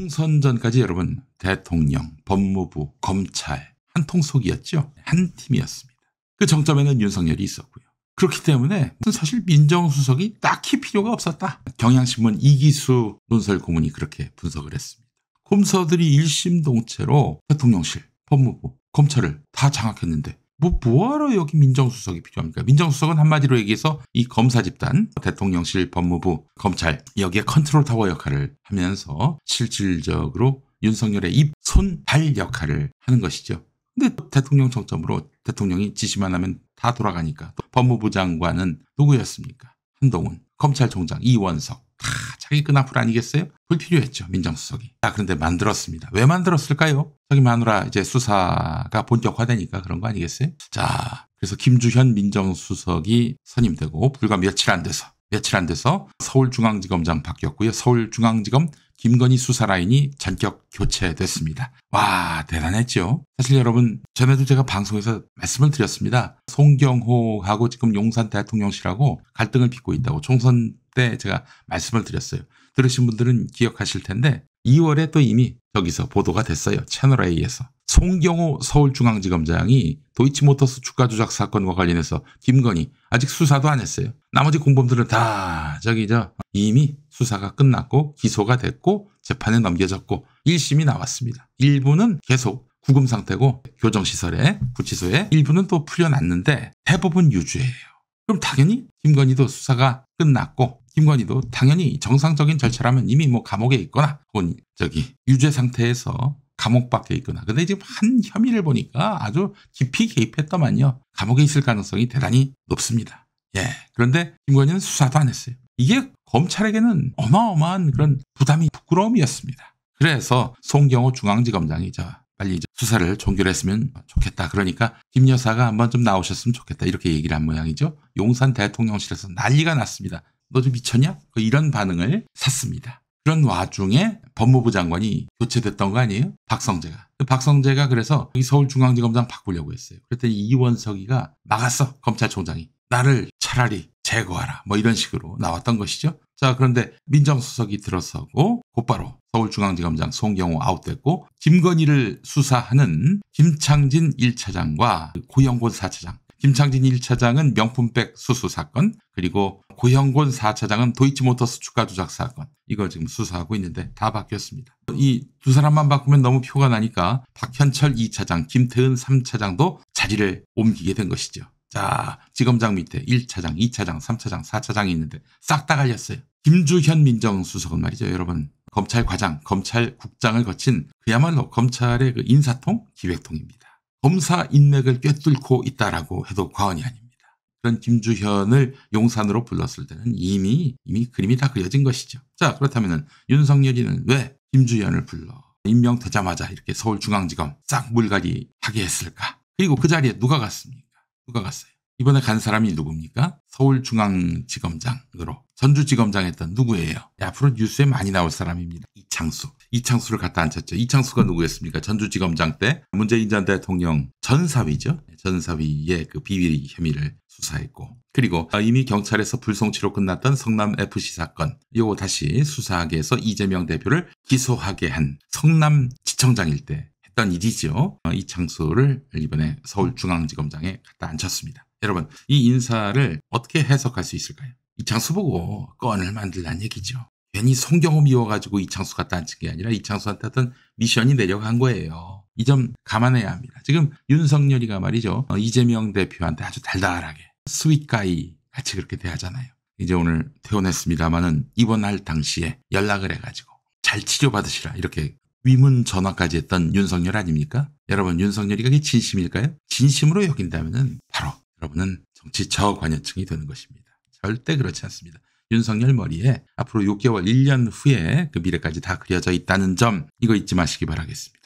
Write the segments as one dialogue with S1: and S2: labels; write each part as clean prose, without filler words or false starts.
S1: 총선 전까지 여러분 대통령, 법무부, 검찰 한 통속이었죠. 한 팀이었습니다. 그 정점에는 윤석열이 있었고요. 그렇기 때문에 사실 민정수석이 딱히 필요가 없었다. 경향신문 이기수 논설 고문이 그렇게 분석을 했습니다. 검사들이 일심동체로 대통령실, 법무부, 검찰을 다 장악했는데 뭐하러 여기 민정수석이 필요합니까? 민정수석은 한마디로 얘기해서 이 검사 집단, 대통령실, 법무부, 검찰 여기에 컨트롤 타워 역할을 하면서 실질적으로 윤석열의 입, 손, 발 역할을 하는 것이죠. 근데 대통령 정점으로 대통령이 지시만 하면 다 돌아가니까 또 법무부 장관은 누구였습니까? 한동훈, 검찰총장 이원석. 자기 끈앞풀 아니겠어요? 불필요했죠, 민정수석이. 그런데 만들었습니다. 왜 만들었을까요? 저기 마누라 이제 수사가 본격화되니까 그런 거 아니겠어요? 그래서 김주현 민정수석이 선임되고 불과 며칠 안 돼서 서울중앙지검장 바뀌었고요. 서울중앙지검 김건희 수사 라인이 전격 교체됐습니다. 와, 대단했죠. 사실 여러분, 전에도 제가 방송에서 말씀을 드렸습니다. 송경호하고 지금 용산 대통령실하고 갈등을 빚고 있다고 총선 때 제가 말씀을 드렸어요. 들으신 분들은 기억하실 텐데 2월에 또 이미 저기서 보도가 됐어요. 채널A에서. 송경호 서울중앙지검장이 도이치모터스 주가 조작 사건과 관련해서 김건희 아직 수사도 안 했어요. 나머지 공범들은 다 이미 수사가 끝났고 기소가 됐고 재판에 넘겨졌고 1심이 나왔습니다. 일부는 계속 구금 상태고 교정시설에 구치소에 일부는 또 풀려났는데 대부분 유죄예요. 그럼 당연히 김건희도 수사가 끝났고 김건희도 당연히 정상적인 절차라면 이미 뭐 감옥에 있거나 혹은 유죄 상태에서 감옥 밖에 있거나. 근데 지금 한 혐의를 보니까 아주 깊이 개입했더만요. 감옥에 있을 가능성이 대단히 높습니다. 그런데 김건희는 수사도 안 했어요. 이게 검찰에게는 어마어마한 그런 부담이 부끄러움이었습니다. 그래서 송경호 중앙지검장이 빨리 수사를 종결했으면 좋겠다. 그러니까 김 여사가 한번 좀 나오셨으면 좋겠다. 이렇게 얘기를 한 모양이죠. 용산 대통령실에서 난리가 났습니다. 너 좀 미쳤냐? 이런 반응을 샀습니다. 그런 와중에 법무부 장관이 교체됐던 거 아니에요? 박성재가 그래서 서울중앙지검장 바꾸려고 했어요. 그랬더니 이원석이가 막았어. 검찰총장이. 나를 차라리 제거하라. 뭐 이런 식으로 나왔던 것이죠. 그런데 민정수석이 들어서고 곧바로 서울중앙지검장 송경호 아웃됐고 김건희를 수사하는 김창진 1차장과 고영곤 4차장. 김창진 1차장은 명품백 수수 사건, 그리고 고영곤 4차장은 도이치모터스 주가 조작 사건. 이거 지금 수사하고 있는데 다 바뀌었습니다. 이 두 사람만 바꾸면 너무 표가 나니까 박현철 2차장, 김태은 3차장도 자리를 옮기게 된 것이죠. 지검장 밑에 1차장, 2차장, 3차장, 4차장이 있는데 싹 다 갈렸어요. 김주현 민정수석은 말이죠. 여러분, 검찰과장, 검찰국장을 거친 그야말로 검찰의 그 인사통, 기획통입니다. 검사 인맥을 꿰뚫고 있다라고 해도 과언이 아닙니다. 그런 김주현을 용산으로 불렀을 때는 이미 그림이 다 그려진 것이죠. 그렇다면 윤석열이는 왜 김주현을 불러 임명되자마자 이렇게 서울중앙지검 싹 물갈이 하게 했을까? 그리고 그 자리에 누가 갔습니까? 누가 갔어요? 이번에 간 사람이 누굽니까? 서울중앙지검장으로 전주지검장 했던 누구예요? 앞으로 뉴스에 많이 나올 사람입니다. 이창수를 갖다 앉혔죠. 이창수가 누구였습니까? 전주지검장 때 문재인 전 대통령 전사위죠. 전사위의 그 비위 혐의를 수사했고, 그리고 이미 경찰에서 불송치로 끝났던 성남FC 사건, 이거 다시 수사하게 해서 이재명 대표를 기소하게 한 성남지청장일 때 했던 일이죠. 이창수를 이번에 서울중앙지검장에 갖다 앉혔습니다. 여러분, 이 인사를 어떻게 해석할 수 있을까요? 이창수 보고 건을 만들란 얘기죠. 괜히 송경호 미워가지고 이창수 갖다 앉힌 게 아니라 이창수한테 어떤 미션이 내려간 거예요. 이 점 감안해야 합니다. 지금 윤석열이가 말이죠. 이재명 대표한테 아주 달달하게 스윗가이 같이 그렇게 대하잖아요. 이제 오늘 퇴원했습니다마는 입원할 당시에 연락을 해가지고 잘 치료받으시라 이렇게 위문 전화까지 했던 윤석열 아닙니까? 여러분, 윤석열이가 그게 진심일까요? 진심으로 여긴다면은 바로 여러분은 정치 저관여층이 되는 것입니다. 절대 그렇지 않습니다. 윤석열 머리에 앞으로 6개월, 1년 후에 그 미래까지 다 그려져 있다는 점, 이거 잊지 마시기 바라겠습니다.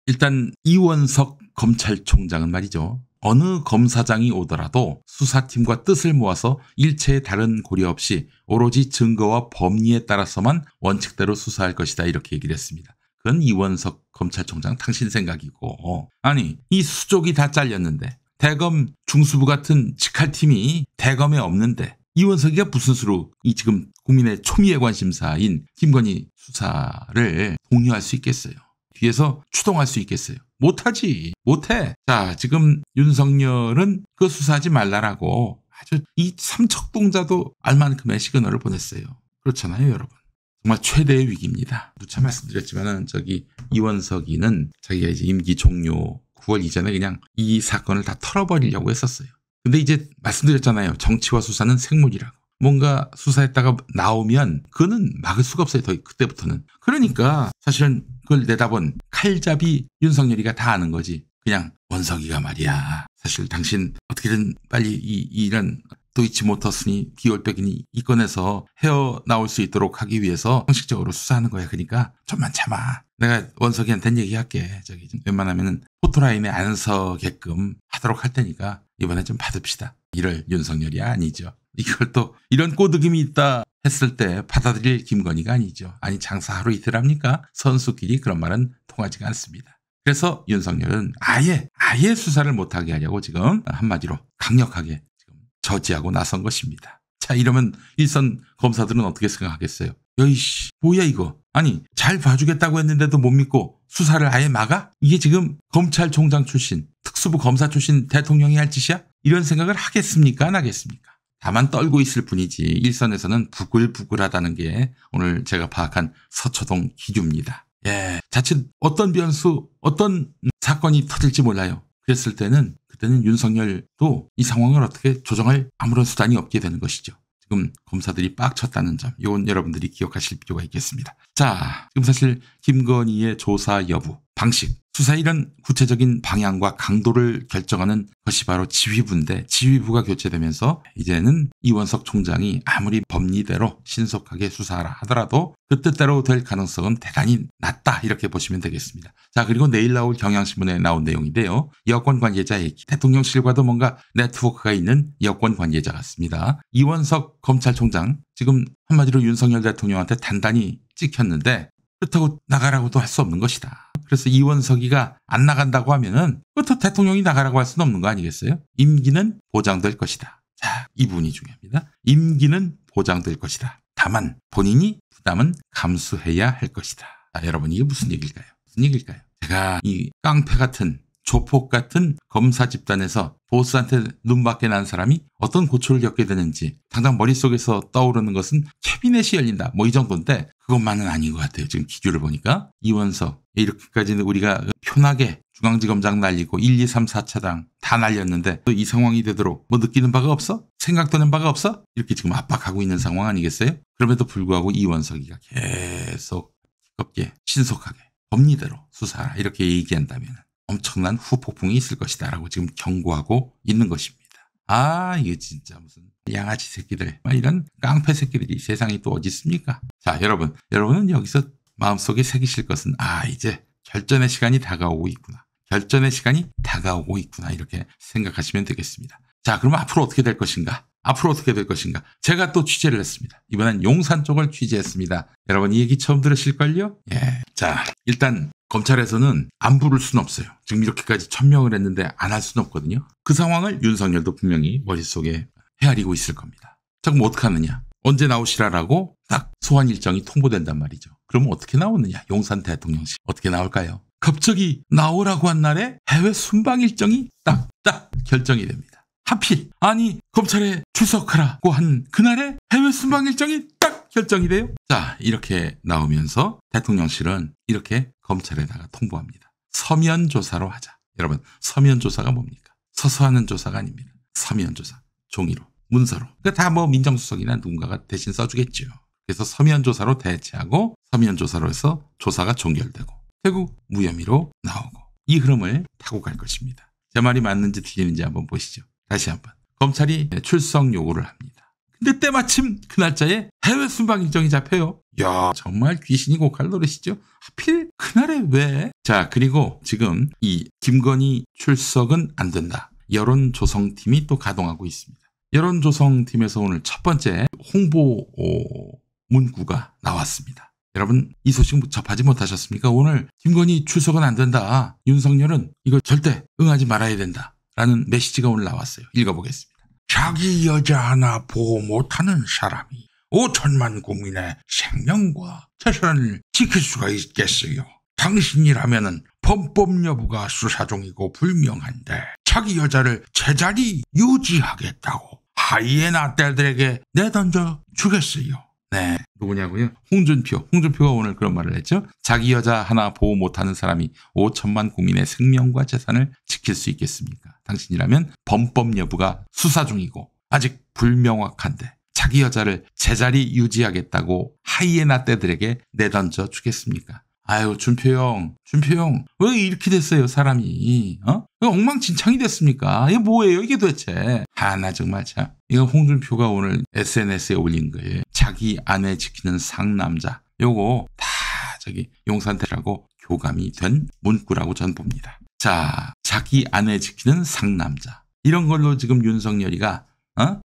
S1: 일단 이원석 검찰총장은 말이죠. 어느 검사장이 오더라도 수사팀과 뜻을 모아서 일체의 다른 고려 없이 오로지 증거와 법리에 따라서만 원칙대로 수사할 것이다, 이렇게 얘기를 했습니다. 그건 이원석 검찰총장 당신 생각이고, 아니 이 수족이 다 잘렸는데 대검 중수부 같은 직할팀이 대검에 없는데 이원석이가 무슨 수로 이 지금 국민의 초미의 관심사인 김건희 수사를 독려할 수 있겠어요? 뒤에서 추동할 수 있겠어요? 못하지. 못해. 자, 지금 윤석열은 그 수사하지 말라라고 아주 이 삼척동자도 알만큼의 시그널을 보냈어요. 그렇잖아요, 여러분. 정말 최대의 위기입니다. 누차 말씀드렸지만은 이원석이는 자기가 이제 임기 종료 9월 이전에 그냥 이 사건을 다 털어버리려고 했었어요. 근데 이제 말씀드렸잖아요. 정치와 수사는 생물이라고. 뭔가 수사했다가 나오면 그거는 막을 수가 없어요. 더 그때부터는. 그러니까 사실은 그걸 내다본 칼잡이 윤석열이가 다 아는 거지. 그냥 원석이가 말이야. 사실 당신 어떻게든 빨리 이런 도이치모터스니 디올백이니 이 건에서 헤어나올 수 있도록 하기 위해서 형식적으로 수사하는 거야. 그러니까 좀만 참아. 내가 원석이한테는 얘기할게. 웬만하면은 포토라인에 안 서게끔 하도록 할 테니까 이번에 좀 받읍시다. 이럴 윤석열이 아니죠. 이걸 또 이런 꼬드김이 있다 했을 때 받아들일 김건희가 아니죠. 아니 장사 하루 이틀 합니까? 선수끼리 그런 말은 통하지가 않습니다. 그래서 윤석열은 아예 수사를 못하게 하려고 지금 한마디로 강력하게 지금 저지하고 나선 것입니다. 자, 이러면 일선 검사들은 어떻게 생각하겠어요? 여이씨 뭐야 이거. 아니 잘 봐주겠다고 했는데도 못 믿고 수사를 아예 막아? 이게 지금 검찰총장 출신 특수부 검사 출신 대통령이 할 짓이야? 이런 생각을 하겠습니까? 안 하겠습니까? 다만 떨고 있을 뿐이지 일선에서는 부글부글하다는 게 오늘 제가 파악한 서초동 기류입니다. 예, 자칫 어떤 변수, 어떤 사건이 터질지 몰라요. 그때는 윤석열도 이 상황을 어떻게 조정할 아무런 수단이 없게 되는 것이죠. 지금 검사들이 빡쳤다는 점, 이건 여러분들이 기억하실 필요가 있겠습니다. 자, 지금 사실 김건희의 조사 여부, 방식, 수사 이런 구체적인 방향과 강도를 결정하는 것이 바로 지휘부인데 지휘부가 교체되면서 이제는 이원석 총장이 아무리 법리대로 신속하게 수사하라 하더라도 그 뜻대로 될 가능성은 대단히 낮다 이렇게 보시면 되겠습니다. 자, 그리고 내일 나올 경향신문에 나온 내용인데요. 여권 관계자 얘기. 대통령실과도 뭔가 네트워크가 있는 여권 관계자 같습니다. 이원석 검찰총장 지금 한마디로 윤석열 대통령한테 단단히 찍혔는데 그렇다고 나가라고도 할 수 없는 것이다. 그래서 이원석이가 안 나간다고 하면은 그렇다고 대통령이 나가라고 할 수는 없는 거 아니겠어요? 임기는 보장될 것이다. 자, 이 부분이 중요합니다. 임기는 보장될 것이다. 다만 본인이 부담은 감수해야 할 것이다. 자, 여러분 이게 무슨 얘기일까요? 무슨 얘기일까요? 제가 이 깡패 같은 조폭 같은 검사 집단에서 보스한테 눈밖에 난 사람이 어떤 고초를 겪게 되는지 당장 머릿속에서 떠오르는 것은 캐비넷이 열린다. 뭐 이 정도인데 그것만은 아닌 것 같아요. 지금 기류를 보니까 이원석 이렇게까지는 우리가 편하게 중앙지검장 날리고 1, 2, 3, 4차장 다 날렸는데 또 이 상황이 되도록 뭐 느끼는 바가 없어? 생각되는 바가 없어? 이렇게 지금 압박하고 있는 상황 아니겠어요? 그럼에도 불구하고 이원석이가 계속 기겁게 신속하게 법리대로 수사하라 이렇게 얘기한다면 엄청난 후폭풍이 있을 것이다 라고 지금 경고하고 있는 것입니다. 아, 이게 진짜 무슨 양아치 새끼들, 이런 깡패 새끼들이 세상에 또 어디 있습니까? 자, 여러분은 여기서 마음속에 새기실 것은 이제 결전의 시간이 다가오고 있구나. 결전의 시간이 다가오고 있구나. 이렇게 생각하시면 되겠습니다. 자, 그러면 앞으로 어떻게 될 것인가? 제가 또 취재를 했습니다. 이번엔 용산 쪽을 취재했습니다. 여러분 이 얘기 처음 들으실걸요? 예. 자, 일단 검찰에서는 안 부를 수는 없어요. 지금 이렇게까지 천명을 했는데 안 할 수는 없거든요. 그 상황을 윤석열도 분명히 머릿속에 헤아리고 있을 겁니다. 자, 그럼 어떻게 하느냐? 언제 나오시라라고 딱 소환 일정이 통보된단 말이죠. 그러면 어떻게 나오느냐? 용산 대통령실 어떻게 나올까요? 갑자기 나오라고 한 날에 해외 순방 일정이 딱 결정이 됩니다. 하필 검찰에 출석하라고 한 그날에 해외 순방 일정이 딱 결정이 돼요. 자, 이렇게 나오면서 대통령실은 이렇게 검찰에다가 통보합니다. 서면 조사로 하자. 여러분, 서면 조사가 뭡니까? 서서 하는 조사가 아닙니다. 서면 조사, 종이로, 문서로. 그러니까 다 뭐 민정수석이나 누군가가 대신 써주겠죠. 그래서 서면 조사로 대체하고 서면 조사로 해서 조사가 종결되고 결국 무혐의로 나오고 이 흐름을 타고 갈 것입니다. 제 말이 맞는지 틀리는지 한번 보시죠. 다시 한번. 검찰이 출석 요구를 합니다. 근데 때마침 그 날짜에 해외 순방 일정이 잡혀요. 야, 정말 귀신이 고칼 노릇이죠. 하필 그날에 왜? 자, 그리고 지금 이 김건희 출석은 안 된다. 여론조성팀이 또 가동하고 있습니다. 여론조성팀에서 오늘 첫 번째 홍보 문구가 나왔습니다. 여러분 이 소식 접하지 못하셨습니까? 오늘 김건희 출석은 안 된다. 윤석열은 이거 절대 응하지 말아야 된다. 라는 메시지가 오늘 나왔어요. 읽어보겠습니다. 자기 여자 하나 보호 못하는 사람이 5천만 국민의 생명과 재산을 지킬 수가 있겠어요. 당신이라면은 범법 여부가 수사 중이고 불명한데 자기 여자를 제자리 유지하겠다고 하이에나 떼들에게 내던져 주겠어요. 네, 누구냐고요? 홍준표. 홍준표가 오늘 그런 말을 했죠. 자기 여자 하나 보호 못하는 사람이 5천만 국민의 생명과 재산을 지킬 수 있겠습니까? 당신이라면 범법 여부가 수사 중이고 아직 불명확한데 자기 여자를 제자리 유지하겠다고 하이에나 떼들에게 내던져 주겠습니까? 아유, 준표 형, 왜 이렇게 됐어요, 사람이? 왜 엉망진창이 됐습니까? 이게 뭐예요, 이게 도대체? 나 정말 참. 이거 홍준표가 오늘 SNS에 올린 거예요. 자기 아내 지키는 상남자. 요거 다 용산태라고 교감이 된 문구라고 전 봅니다. 자, 자기 아내 지키는 상남자. 이런 걸로 지금 윤석열이가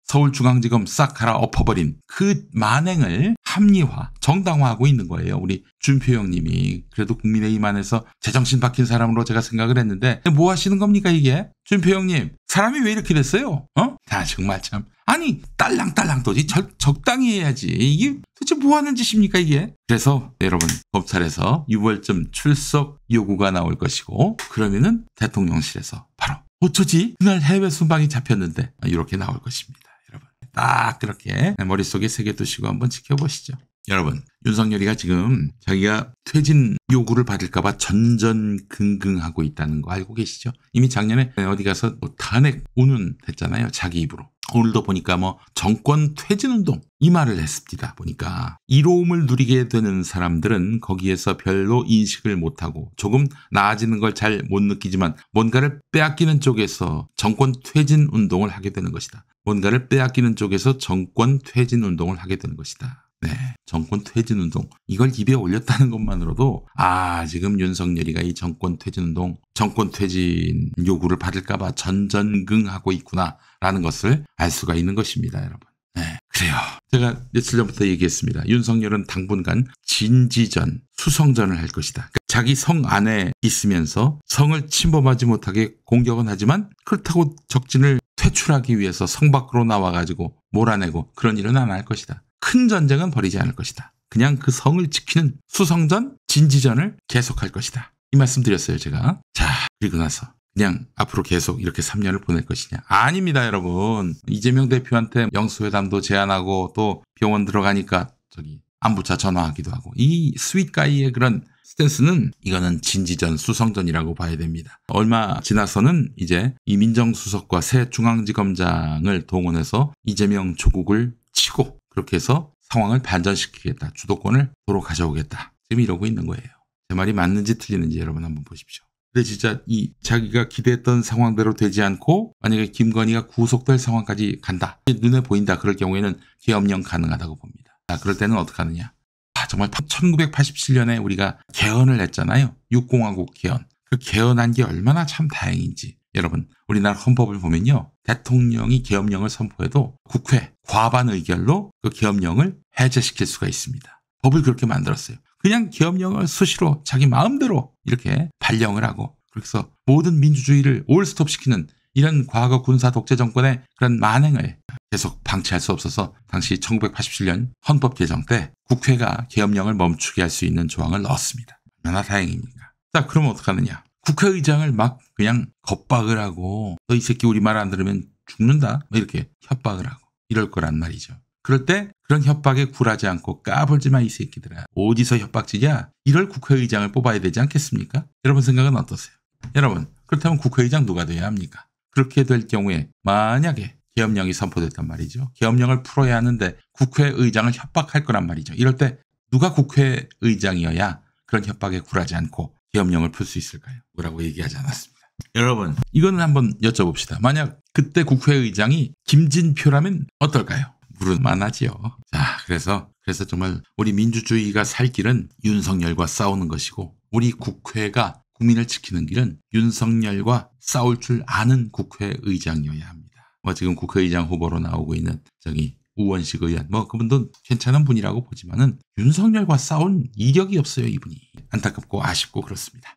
S1: 서울중앙지검 싹 갈아엎어버린 그 만행을 합리화, 정당화하고 있는 거예요. 우리 준표 형님이. 그래도 국민의힘 안에서 제정신 박힌 사람으로 제가 생각을 했는데 뭐 하시는 겁니까 이게? 준표 형님, 사람이 왜 이렇게 됐어요? 정말 참. 아니, 딸랑딸랑 도지 적당히 해야지. 이게 도대체 뭐 하는 짓입니까 이게? 그래서 여러분, 검찰에서 6월쯤 출석 요구가 나올 것이고 그러면은 대통령실에서 바로 어쩌지? 그날 해외 순방이 잡혔는데 이렇게 나올 것입니다. 여러분, 딱 그렇게 머릿속에 새겨두시고 한번 지켜보시죠. 여러분, 윤석열이가 지금 자기가 퇴진 요구를 받을까 봐 전전긍긍하고 있다는 거 알고 계시죠? 이미 작년에 어디 가서 탄핵 운운했잖아요. 자기 입으로. 오늘도 보니까 정권 퇴진운동 이 말을 했습니다. 보니까 이로움을 누리게 되는 사람들은 거기에서 별로 인식을 못하고 조금 나아지는 걸 잘 못 느끼지만 뭔가를 빼앗기는 쪽에서 정권 퇴진 운동을 하게 되는 것이다. 뭔가를 빼앗기는 쪽에서 정권 퇴진 운동을 하게 되는 것이다. 네, 정권 퇴진 운동. 이걸 입에 올렸다는 것만으로도 지금 윤석열이가 이 정권 퇴진 운동, 정권 퇴진 요구를 받을까 봐 전전긍하고 있구나라는 것을 알 수가 있는 것입니다, 여러분. 네, 그래요. 제가 며칠 전부터 얘기했습니다. 윤석열은 당분간 진지전, 수성전을 할 것이다. 그러니까 자기 성 안에 있으면서 성을 침범하지 못하게 공격은 하지만 그렇다고 적진을 퇴출하기 위해서 성 밖으로 나와가지고 몰아내고 그런 일은 안 할 것이다. 큰 전쟁은 벌이지 않을 것이다. 그냥 그 성을 지키는 수성전, 진지전을 계속할 것이다. 이 말씀 드렸어요, 제가. 자, 그리고 나서 그냥 앞으로 계속 이렇게 3년을 보낼 것이냐. 아닙니다, 여러분. 이재명 대표한테 영수회담도 제안하고 또 병원 들어가니까 안부차 전화하기도 하고. 이 스윗가이의 그런 스탠스는 이거는 진지전, 수성전이라고 봐야 됩니다. 얼마 지나서는 이제 이 민정수석과 새 중앙지검장을 동원해서 이재명 조국을 치고 그렇게 해서 상황을 반전시키겠다. 주도권을 도로 가져오겠다. 지금 이러고 있는 거예요. 제 말이 맞는지 틀리는지 여러분 한번 보십시오. 근데 진짜 이 자기가 기대했던 상황대로 되지 않고 만약에 김건희가 구속될 상황까지 간다. 눈에 보인다. 그럴 경우에는 계엄령 가능하다고 봅니다. 자, 그럴 때는 어떻게 하느냐. 정말 1987년에 우리가 개헌을 했잖아요. 6공화국 개헌. 그 개헌한 게 얼마나 참 다행인지. 여러분, 우리나라 헌법을 보면요. 대통령이 계엄령을 선포해도 국회 과반 의결로 그 계엄령을 해제시킬 수가 있습니다. 법을 그렇게 만들었어요. 그냥 계엄령을 수시로 자기 마음대로 이렇게 발령을 하고 그래서 모든 민주주의를 올스톱시키는 이런 과거 군사 독재 정권의 그런 만행을 계속 방치할 수 없어서 당시 1987년 헌법 개정 때 국회가 계엄령을 멈추게 할 수 있는 조항을 넣었습니다. 얼마나 다행입니까? 자, 그러면 어떡하느냐. 국회의장을 막 그냥 겁박을 하고 너 이 새끼 우리 말 안 들으면 죽는다 이렇게 협박을 하고 이럴 거란 말이죠. 그럴 때 그런 협박에 굴하지 않고 까불지 마 이 새끼들아. 어디서 협박지냐? 이럴 국회의장을 뽑아야 되지 않겠습니까? 여러분 생각은 어떠세요? 여러분, 그렇다면 국회의장 누가 돼야 합니까? 그렇게 될 경우에 만약에 계엄령이 선포됐단 말이죠. 계엄령을 풀어야 하는데 국회의장을 협박할 거란 말이죠. 이럴 때 누가 국회의장이어야 그런 협박에 굴하지 않고 계엄령을 풀 수 있을까요? 뭐라고 얘기하지 않았습니다. 여러분, 이거는 한번 여쭤봅시다. 만약 그때 국회의장이 김진표라면 어떨까요? 물을만하지요. 자, 그래서 정말 우리 민주주의가 살 길은 윤석열과 싸우는 것이고 우리 국회가 국민을 지키는 길은 윤석열과 싸울 줄 아는 국회의장이어야 합니다. 지금 국회의장 후보로 나오고 있는 우원식 의원 그분도 괜찮은 분이라고 보지만은 윤석열과 싸운 이력이 없어요. 이분이 안타깝고 아쉽고 그렇습니다.